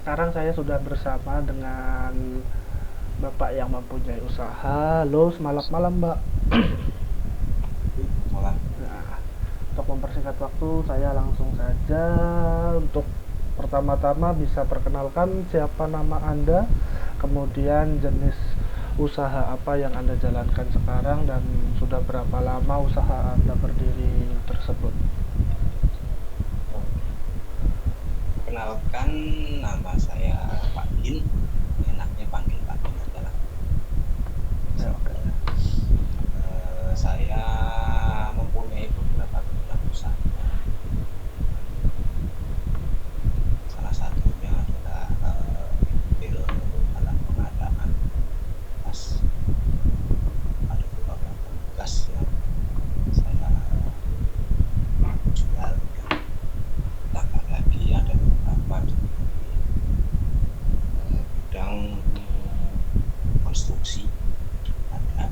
sekarang saya sudah bersama dengan Bapak yang mempunyai usaha. Halo, selamat malam, Mbak. Malah Nah, untuk mempersingkat waktu, saya langsung saja untuk pertama-tama bisa perkenalkan siapa nama Anda, kemudian jenis usaha apa yang Anda jalankan sekarang, dan sudah berapa lama usaha Anda berdiri tersebut. kenalkan, nama saya Pak Gin. Enaknya panggil Pak Gin aja lah. Ya, oke. Saya mempunyai beberapa bidang usaha. Salah satunya adalah retail dalam pengadaan tas. Ada beberapa gas yang saya jual. Ya. Tambah lagi ada beberapa di bidang konstruksi. Ada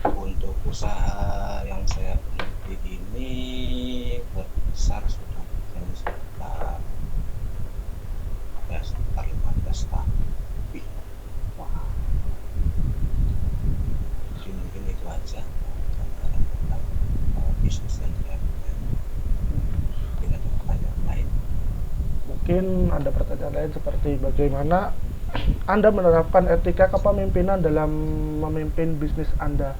untuk usaha yang saya miliki ini berbesar sudah berjalan sekitar 15 tahun lebih. Wah, Jadi mungkin itu aja gambaran tentang bisnis yang saya punya. Mungkin ada pertanyaan lain. mungkin ada pertanyaan lain seperti bagaimana Anda menerapkan etika kepemimpinan dalam memimpin bisnis Anda.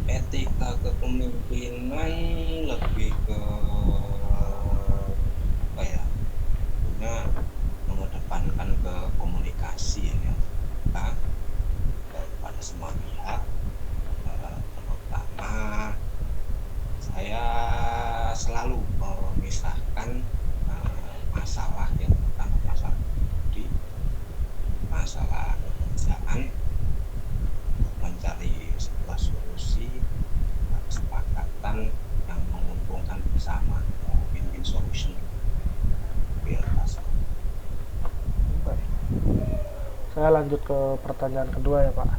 Etika kepemimpinan lebih ke apa ya? Tentunya mengedepankan ke komunikasi ya, yang terbuka kepada semua pihak. Terutama saya selalu memisahkan masalah yang pertama masalah pribadi, masalah pekerjaan, untuk mencari sebuah solusi kesepakatan yang menguntungkan bersama, win-win solution prioritas. Baik. Saya lanjut ke pertanyaan kedua ya Pak.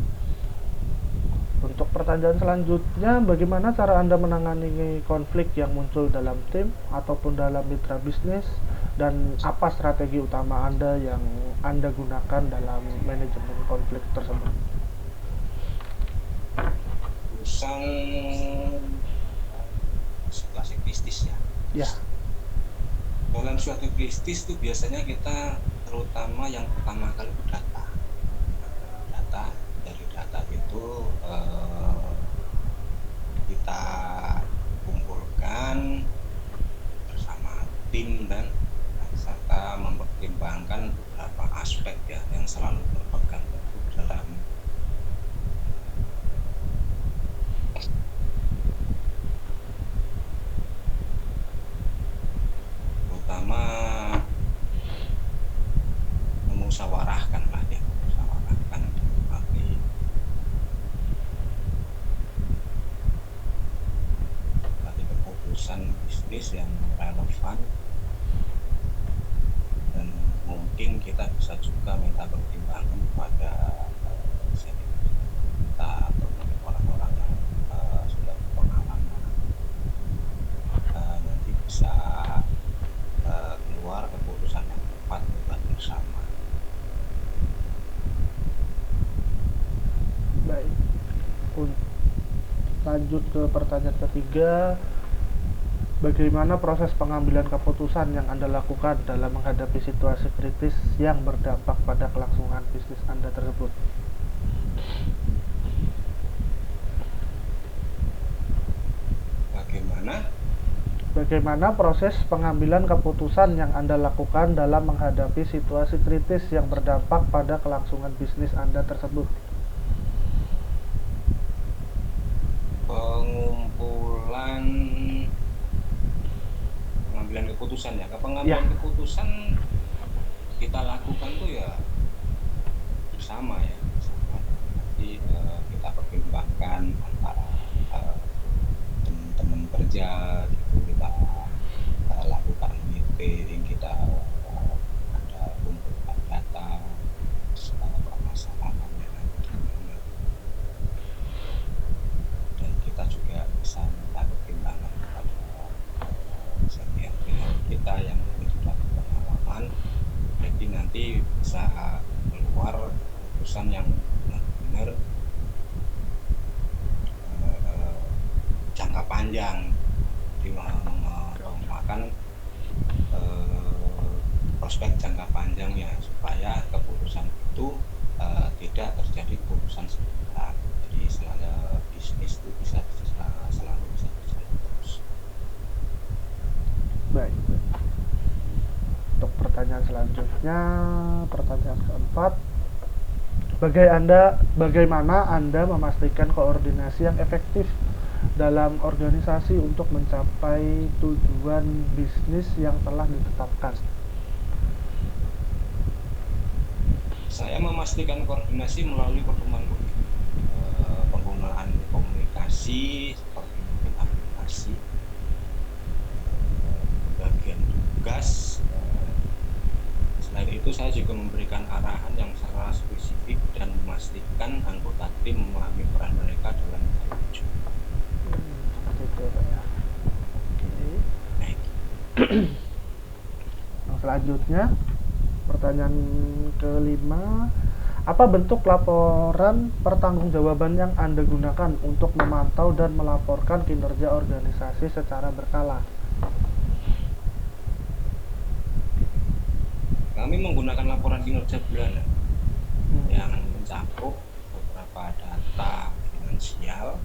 Untuk pertanyaan selanjutnya, bagaimana cara Anda menangani konflik yang muncul dalam tim ataupun dalam mitra bisnis, dan apa strategi utama Anda yang Anda gunakan dalam manajemen konflik tersebut? Urusan situasi kritis ya. Ya, Dalam suatu kritis itu biasanya kita terutama yang pertama kali data. Data dari data itu kita kumpulkan bersama tim dan serta mempertimbangkan beberapa aspek ya yang selalu berpegang teguh dalam terutama memusyawarahkan lah ya, memusyawarahkan berbagai keputusan bisnis yang relevan, dan mungkin kita bisa juga minta pertimbangan kepada senior kita atau mungkin orang-orang yang sudah berpengalaman, nanti bisa keluar keputusan yang tepat buat bersama. baik. Lanjut ke pertanyaan ketiga, bagaimana proses pengambilan keputusan yang Anda lakukan dalam menghadapi situasi kritis yang berdampak pada kelangsungan bisnis Anda tersebut? Bagaimana? Bagaimana proses pengambilan keputusan yang Anda lakukan dalam menghadapi situasi kritis yang berdampak pada kelangsungan bisnis Anda tersebut? Pengumpulan pengambilan keputusan ya. Ya, Pengambilan keputusan kita lakukan tuh ya bersama ya, bersama. Jadi kita pertimbangkan antara teman-teman kerja gitu, kita lakukan meeting, kita ada kumpulkan data permasalahannya gimana, dan kita juga bisa minta pertimbangan kepada senior kita yang nanti bisa keluar keputusan yang benar-benar jangka panjang, jadi memakan prospek jangka panjangnya, supaya keputusan itu tidak terjadi keputusan sebentar. Jadi bisnis itu selalu bisa berjalan terus. Baik. Untuk pertanyaan selanjutnya, pertanyaan keempat, bagaimana Anda memastikan koordinasi yang efektif dalam organisasi untuk mencapai tujuan bisnis yang telah ditetapkan? Saya memastikan koordinasi melalui pertemuan penggunaan komunikasi seperti mungkin aplikasi, bagian tugas. Selain itu, saya juga memberikan arahan yang secara spesifik dan memastikan anggota tim memahami peran mereka dalam mewujud. Seperti itu Pak ya. Oke. Selanjutnya, pertanyaan kelima, apa bentuk laporan pertanggungjawaban yang Anda gunakan untuk memantau dan melaporkan kinerja organisasi secara berkala? Kami menggunakan laporan kinerja bulanan yang mencakup beberapa data finansial,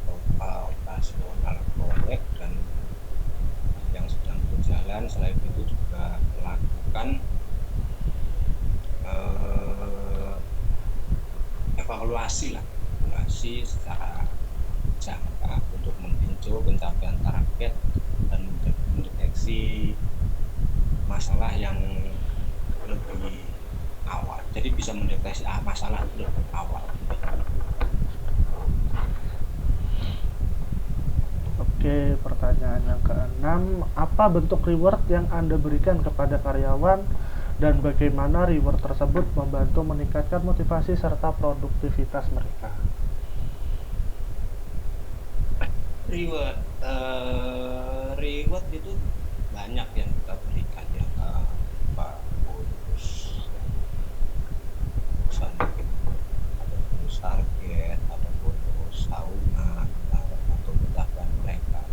total operasional proyek, dan yang sedang berjalan. Selain itu juga melakukan evaluasi secara jangka untuk meninjau pencapaian target dan mendeteksi masalah yang lebih awal. Jadi bisa mendeteksi masalah lebih awal. Oke, pertanyaan yang keenam, apa bentuk reward yang Anda berikan kepada karyawan dan bagaimana reward tersebut membantu meningkatkan motivasi serta produktivitas mereka? Reward itu banyak yang kita berikan ya, bonus, ada bonus target, ada bonus tahunan untuk pencapaian mereka.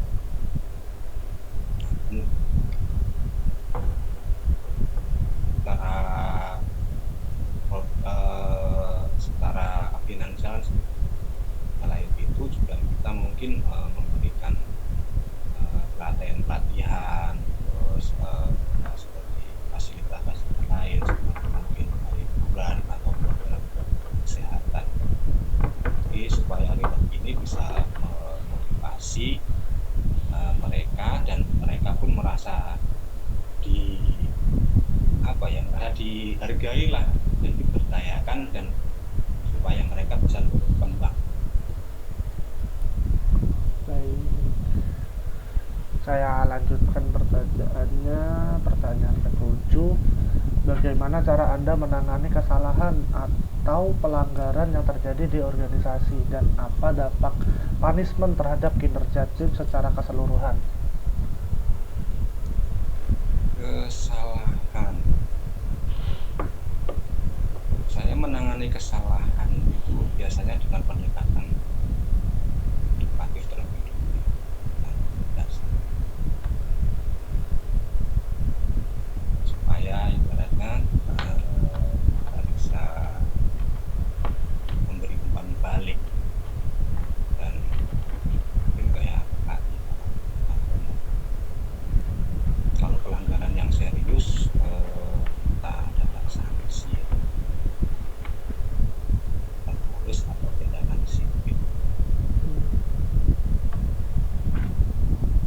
Secara finansial, selain itu juga kita mungkin memberikan pelatihan, terus seperti fasilitas lain seperti mungkin liburan atau program kesehatan. Jadi supaya reward ini bisa memotivasi mereka, dan mereka pun merasa dihargai lah, dan diberdayakan, dan supaya mereka bisa berkembang. Baik, saya lanjutkan pertanyaannya. Pertanyaan ke-7, bagaimana cara Anda menangani kesalahan atau pelanggaran yang terjadi di organisasi, dan apa dampak punishment terhadap kinerja tim secara keseluruhan? Kesalahan, saya menangani kesalahan itu biasanya dengan pendekatan edukatif terlebih dulu, supaya ibaratnya kita bisa memberi umpan balik, dan mungkin kayak kalau pelanggaran yang serius kita ada sanksi tertulis atau tindakan disiplin.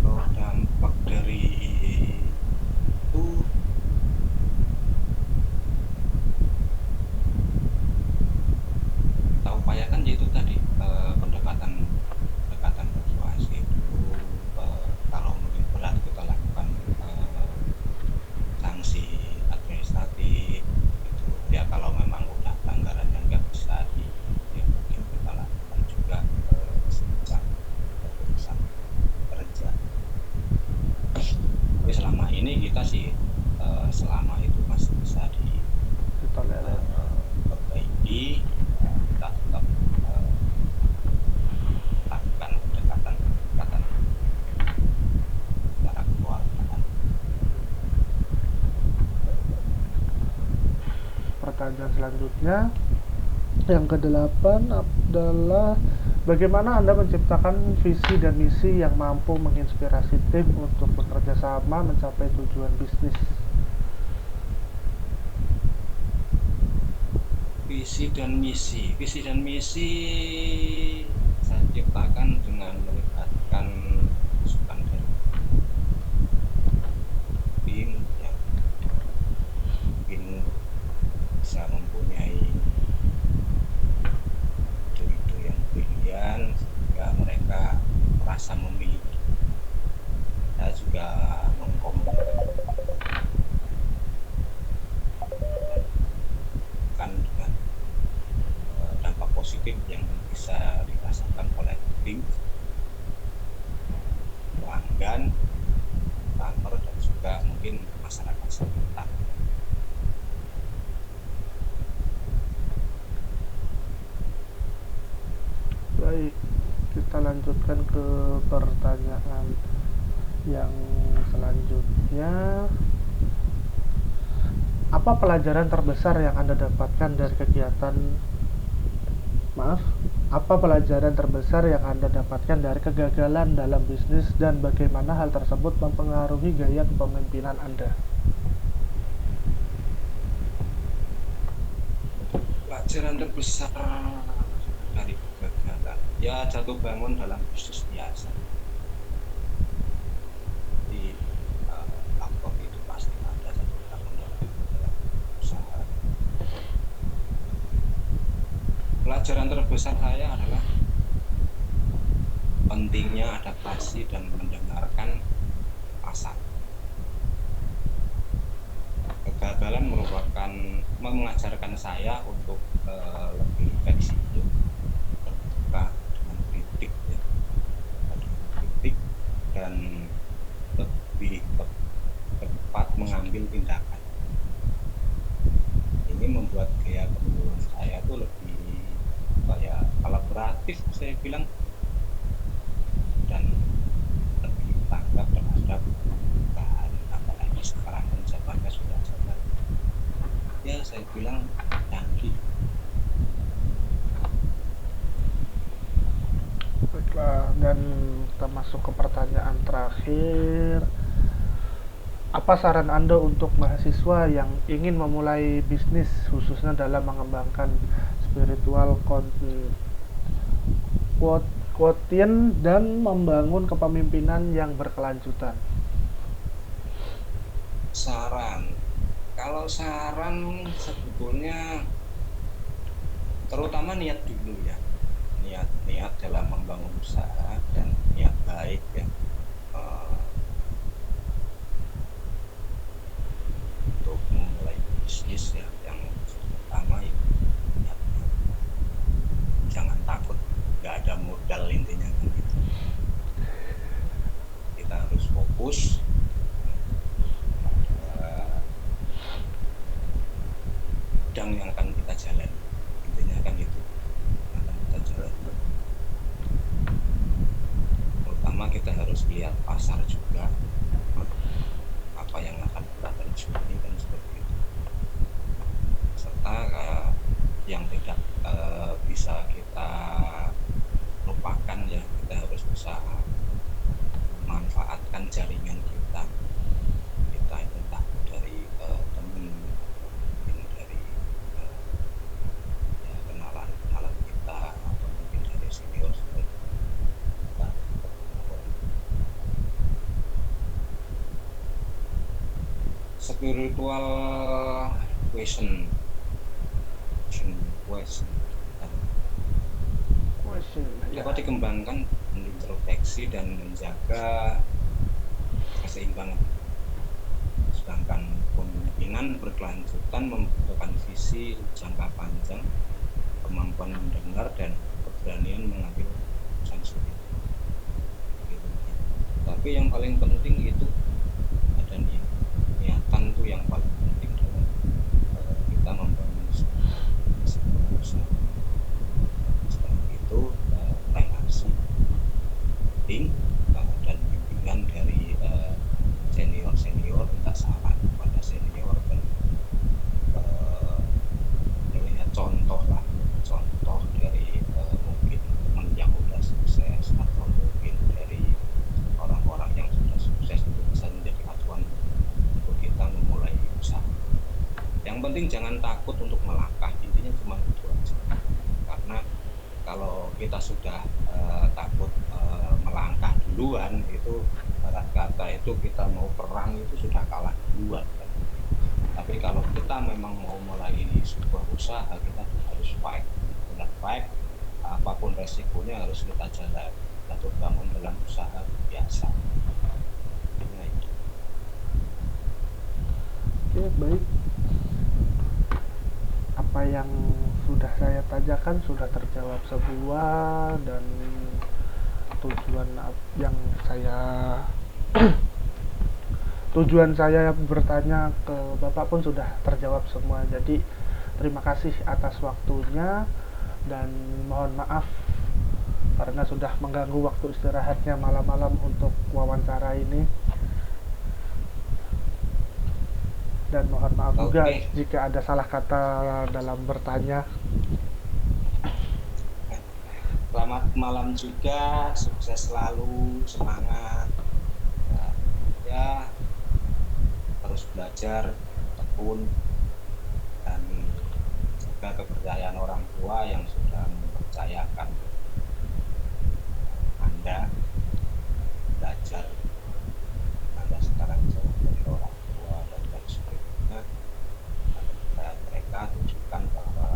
Kalau dampak dari itu, kita upayakan yaitu tadi pendekatan persuasif dulu. Kalau mungkin berat, kita lakukan sanksi administratif gitu ya. Kalau memang udah pelanggaran yang nggak bisa ya mungkin kita lakukan juga semacam keputusan kerja. Tapi selama ini kita sih selama itu masih bisa toleran. Perbaiki, kita tetap lakukan pendekatan secara keluargaan. Pertanyaan selanjutnya yang ke-8 adalah bagaimana Anda menciptakan visi dan misi yang mampu menginspirasi tim untuk bekerja sama mencapai tujuan bisnis? Visi dan misi saya ciptakan dengan melibatkan masukan dari tim yang mungkin bisa mempunyai ide-ide yang brilian sehingga mereka merasa memiliki. Saya juga mengkomunikasikan dengan dampak positif yang bisa dirasakan oleh tim, pelanggan, partner, dan juga mungkin masyarakat sekitar. Baik, kita lanjutkan ke pertanyaan yang selanjutnya. Apa pelajaran terbesar yang Anda dapatkan dari Apa pelajaran terbesar yang Anda dapatkan dari kegagalan dalam bisnis dan bagaimana hal tersebut mempengaruhi gaya kepemimpinan Anda? Pelajaran terbesar dari kegagalan, ya jatuh bangun dalam bisnis biasa. Jadi faktor itu pasti ada, jatuh bangun dalam usaha. Pelajaran terbesar saya adalah pentingnya adaptasi dan mendengarkan pasar. Kegagalan mengajarkan saya untuk lebih fleksibel, terbuka dengan kritik, dan lebih cepat mengambil tindakan. Ini membuat gaya kepemimpinan saya itu lebih kolaboratif, saya bilang, dan lebih tanggap terhadap perubahan, apalagi sekarang zamannya sudah zaman, ya saya bilang canggih. Baiklah, dan kita masuk ke pertanyaan terakhir. Apa saran Anda untuk mahasiswa yang ingin memulai bisnis, khususnya dalam mengembangkan spiritual quotient dan membangun kepemimpinan yang berkelanjutan? Kalau saran sebetulnya terutama niat dulu ya, niat dalam membangun usaha dan niat baik ya, untuk memulai bisnis ya, yang pertama itu niatnya, jangan takut, nggak ada modal, intinya kan gitu. Kita harus fokus bidang yang akan kita jalani, intinya kan gitu, akan kita jalani. Terutama kita harus lihat pasar juga, apa yang akan kita terjuni kan, seperti itu. Serta yang tidak bisa kita lupakan ya, kita harus bisa memanfaatkan jaringan kita entah dari teman, mungkin dari kenalan kita, atau mungkin dari senior kita. Spiritual question dapat dikembangkan, introspeksi dan menjaga keseimbangan. Sedangkan kepemimpinan berkelanjutan membutuhkan visi jangka panjang, kemampuan mendengar, dan keberanian mengambil keputusan sulit. Tapi yang paling penting itu ada niatan tuh yang paling penting dalam kita membangun yang penting jangan takut untuk melangkah, intinya cuma itu aja. Karena kalau kita sudah takut melangkah duluan, itu ibarat kata itu kita mau perang itu sudah kalah duluan kan. Tapi kalau kita memang mau mulai sebuah usaha, kita tuh harus fight, benar fight, apapun resikonya harus kita jalani. Kita tuh bangun dalam usaha biasa. Intinya itu. Oke, baik. Apa yang sudah saya tanyakan sudah terjawab semua, dan tujuan yang saya tujuan saya bertanya ke Bapak pun sudah terjawab semua. Jadi terima kasih atas waktunya, dan mohon maaf karena sudah mengganggu waktu istirahatnya malam-malam untuk wawancara ini. Dan mohon maaf juga jika ada salah kata dalam bertanya. Selamat malam juga, sukses selalu, semangat. Ya, terus belajar, tekun, dan juga kepercayaan orang tua yang sudah mempercayakan Anda belajar. Anda sekarang jauh dari orang tua dan lain sebagainya. Kepercayaan mereka tunjukkan bahwa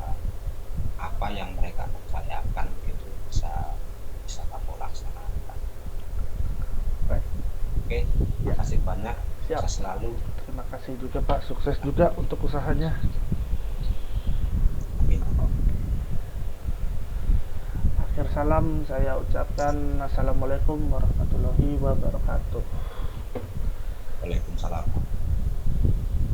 apa yang mereka percayakan itu bisa kamu laksanakan. Baik. Oke, terima kasih banyak. Siap. Sukses selalu. Terima kasih juga Pak, sukses juga untuk usahanya. Amin. Akhir salam saya ucapkan assalamualaikum warahmatullahi wabarakatuh. Waalaikumsalam.